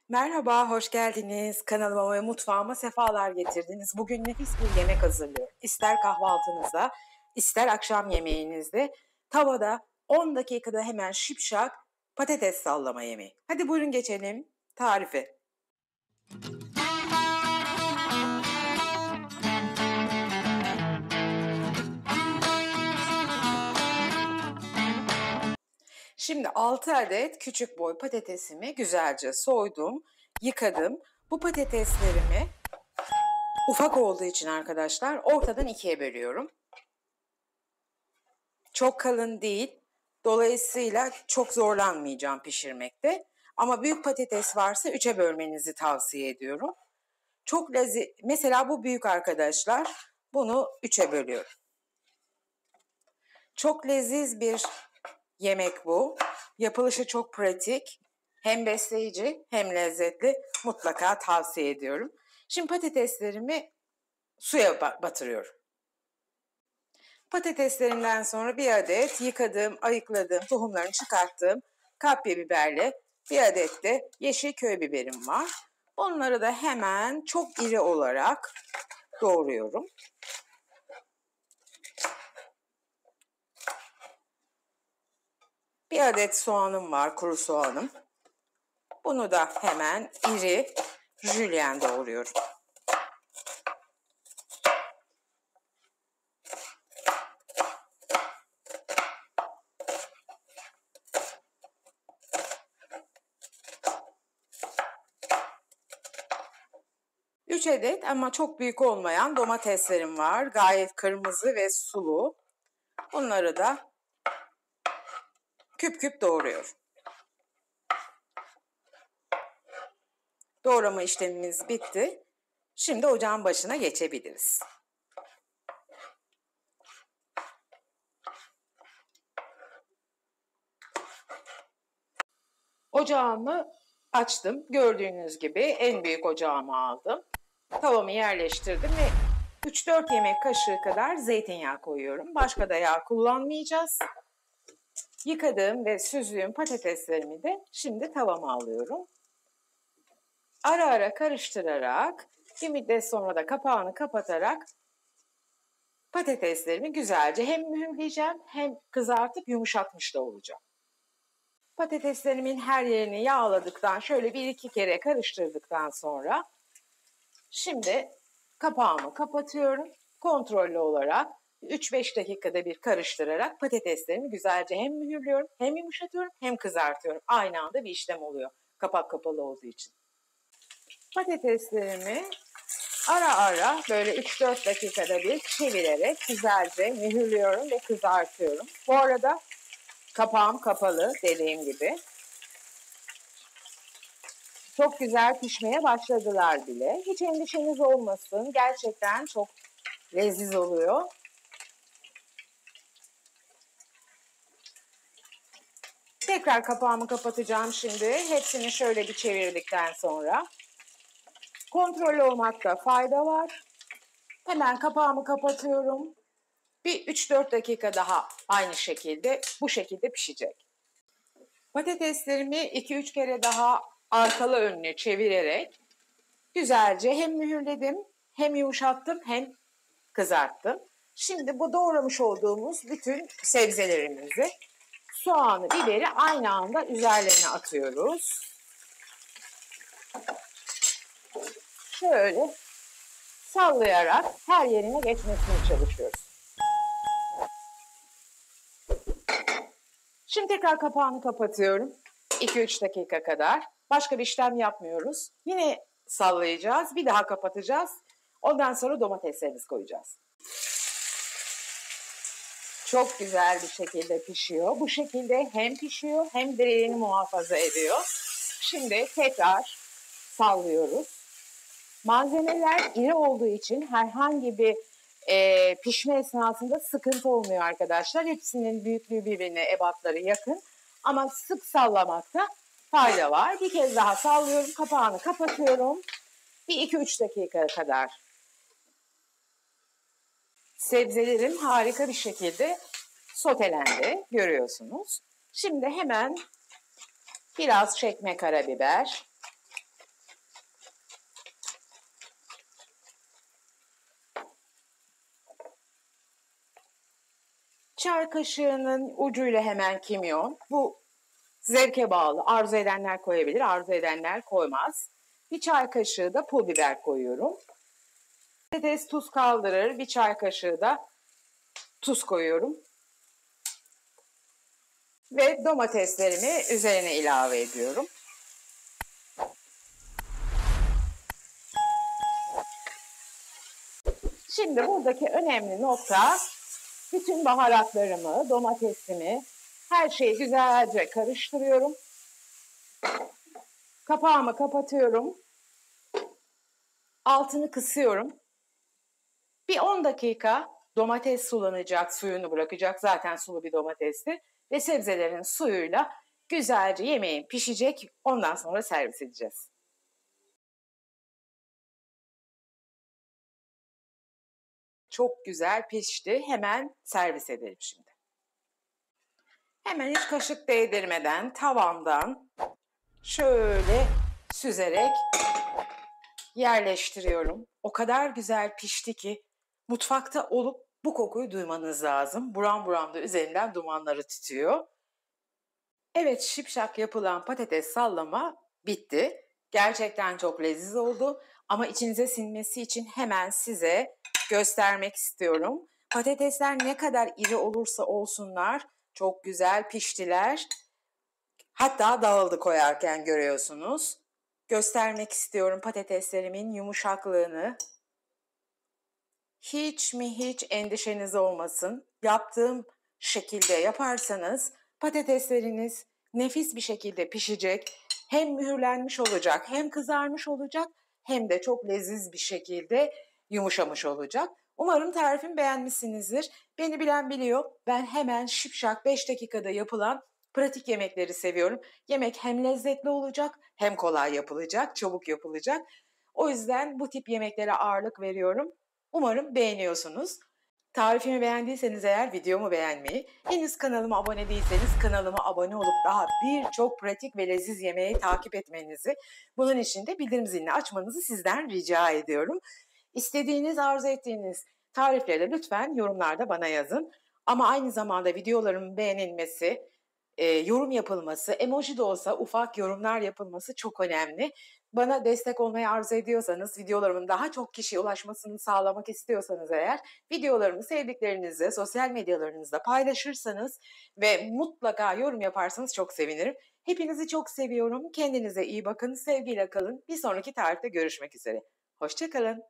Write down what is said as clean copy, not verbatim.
Merhaba, hoş geldiniz. Kanalıma ve mutfağıma sefalar getirdiniz. Bugün nefis bir yemek hazırlıyorum. İster kahvaltınızda, ister akşam yemeğinizde, tavada 10 dakikada hemen şipşak patates sallama yemeği. Hadi buyurun geçelim tarife. Şimdi 6 adet küçük boy patatesimi güzelce soydum, yıkadım. Bu patateslerimi ufak olduğu için arkadaşlar ortadan ikiye bölüyorum. Çok kalın değil, dolayısıyla çok zorlanmayacağım pişirmekte. Ama büyük patates varsa 3'e bölmenizi tavsiye ediyorum. Çok lezzetli, mesela bu büyük arkadaşlar, bunu 3'e bölüyorum. Çok leziz bir yemek bu. Yapılışı çok pratik, hem besleyici hem lezzetli. Mutlaka tavsiye ediyorum. Şimdi patateslerimi suya batırıyorum. Patateslerinden sonra bir adet yıkadığım, ayıkladığım, tohumlarını çıkarttığım kapya biberle bir adet de yeşil köy biberim var. Onları da hemen çok iri olarak doğruyorum. Bir adet soğanım var, kuru soğanım. Bunu da hemen iri jülyen doğruyorum. Üç adet ama çok büyük olmayan domateslerim var. Gayet kırmızı ve sulu. Bunları da küp küp doğruyorum. Doğrama işlemimiz bitti. Şimdi ocağın başına geçebiliriz. Ocağımı açtım. Gördüğünüz gibi en büyük ocağımı aldım. Tavamı yerleştirdim ve 3-4 yemek kaşığı kadar zeytinyağı koyuyorum. Başka da yağ kullanmayacağız. Yıkadığım ve süzdüğüm patateslerimi de şimdi tavama alıyorum. Ara ara karıştırarak, bir müddet sonra da kapağını kapatarak patateslerimi güzelce hem mühürleyeceğim hem kızartıp yumuşatmış da olacağım. Patateslerimin her yerini yağladıktan, şöyle 1-2 kere karıştırdıktan sonra şimdi kapağımı kapatıyorum. Kontrollü olarak 3-5 dakikada bir karıştırarak patateslerimi güzelce hem mühürlüyorum, hem yumuşatıyorum, hem kızartıyorum. Aynı anda bir işlem oluyor kapak kapalı olduğu için. Patateslerimi ara ara böyle 3-4 dakikada bir çevirerek güzelce mühürlüyorum ve kızartıyorum. Bu arada kapağım kapalı dediğim gibi. Çok güzel pişmeye başladılar bile. Hiç endişeniz olmasın. Gerçekten çok leziz oluyor. Tekrar kapağımı kapatacağım şimdi. Hepsini şöyle bir çevirdikten sonra. Kontrollü olmakta fayda var. Hemen kapağımı kapatıyorum. Bir 3-4 dakika daha aynı şekilde, bu şekilde pişecek. Patateslerimi 2-3 kere daha arkalı önlü çevirerek güzelce hem mühürledim, hem yumuşattım, hem kızarttım. Şimdi bu doğramış olduğumuz bütün sebzelerimizi, soğanı, biberi aynı anda üzerlerine atıyoruz. Şöyle sallayarak her yerine geçmesine çalışıyoruz. Şimdi tekrar kapağını kapatıyorum. 2-3 dakika kadar. Başka bir işlem yapmıyoruz. Yine sallayacağız. Bir daha kapatacağız. Ondan sonra domateslerimizi koyacağız. Çok güzel bir şekilde pişiyor. Bu şekilde hem pişiyor hem direğini muhafaza ediyor. Şimdi tekrar sallıyoruz. Malzemeler iri olduğu için herhangi bir pişme esnasında sıkıntı olmuyor arkadaşlar. Hepsinin büyüklüğü birbirine, ebatları yakın. Ama sık sallamakta fayda var. Bir kez daha sallıyorum. Kapağını kapatıyorum. Bir 2-3 dakika kadar. Sebzelerim harika bir şekilde sotelendi. Görüyorsunuz. Şimdi hemen biraz çekme karabiber, Çay kaşığının ucuyla hemen kimyon. Bu zevke bağlı. Arzu edenler koyabilir, arzu edenler koymaz. Bir çay kaşığı da pul biber koyuyorum. Patates tuz kaldırır. Bir çay kaşığı da tuz koyuyorum. Ve domateslerimi üzerine ilave ediyorum. Şimdi buradaki önemli nokta bütün baharatlarımı, domatesimi, her şeyi güzelce karıştırıyorum. Kapağımı kapatıyorum. Altını kısıyorum. Bir 10 dakika domates sulanacak, suyunu bırakacak. Zaten sulu bir domatesti. Ve sebzelerin suyuyla güzelce yemeğin pişecek. Ondan sonra servis edeceğiz. Çok güzel pişti. Hemen servis edelim şimdi. Hemen hiç kaşık değdirmeden tavandan şöyle süzerek yerleştiriyorum. O kadar güzel pişti ki mutfakta olup bu kokuyu duymanız lazım. Buram buram da üzerinden dumanları tütüyor. Evet, şipşak yapılan patates sallama bitti. Gerçekten çok leziz oldu. Ama içinize sinmesi için hemen size göstermek istiyorum. Patatesler ne kadar iri olursa olsunlar çok güzel piştiler. Hatta dağıldı koyarken görüyorsunuz. Göstermek istiyorum patateslerimin yumuşaklığını. Hiç endişeniz olmasın. Yaptığım şekilde yaparsanız patatesleriniz nefis bir şekilde pişecek. Hem mühürlenmiş olacak, hem kızarmış olacak, hem de çok leziz bir şekilde yumuşamış olacak. Umarım tarifimi beğenmişsinizdir. Beni bilen biliyor. Ben hemen şipşak 5 dakikada yapılan pratik yemekleri seviyorum. Yemek hem lezzetli olacak, hem kolay yapılacak, çabuk yapılacak. O yüzden bu tip yemeklere ağırlık veriyorum. Umarım beğeniyorsunuz. Tarifimi beğendiyseniz eğer videomu beğenmeyi, henüz kanalıma abone değilseniz kanalıma abone olup daha birçok pratik ve leziz yemeği takip etmenizi, bunun için de bildirim zilini açmanızı sizden rica ediyorum. İstediğiniz, arzu ettiğiniz tarifleri lütfen yorumlarda bana yazın. Ama aynı zamanda videolarımın beğenilmesi, yorum yapılması, emoji de olsa ufak yorumlar yapılması çok önemli. Bana destek olmayı arzu ediyorsanız, videolarımın daha çok kişiye ulaşmasını sağlamak istiyorsanız eğer, videolarımı sevdiklerinizle, sosyal medyalarınızda paylaşırsanız ve mutlaka yorum yaparsanız çok sevinirim. Hepinizi çok seviyorum. Kendinize iyi bakın, sevgiyle kalın. Bir sonraki tarifte görüşmek üzere. Hoşça kalın.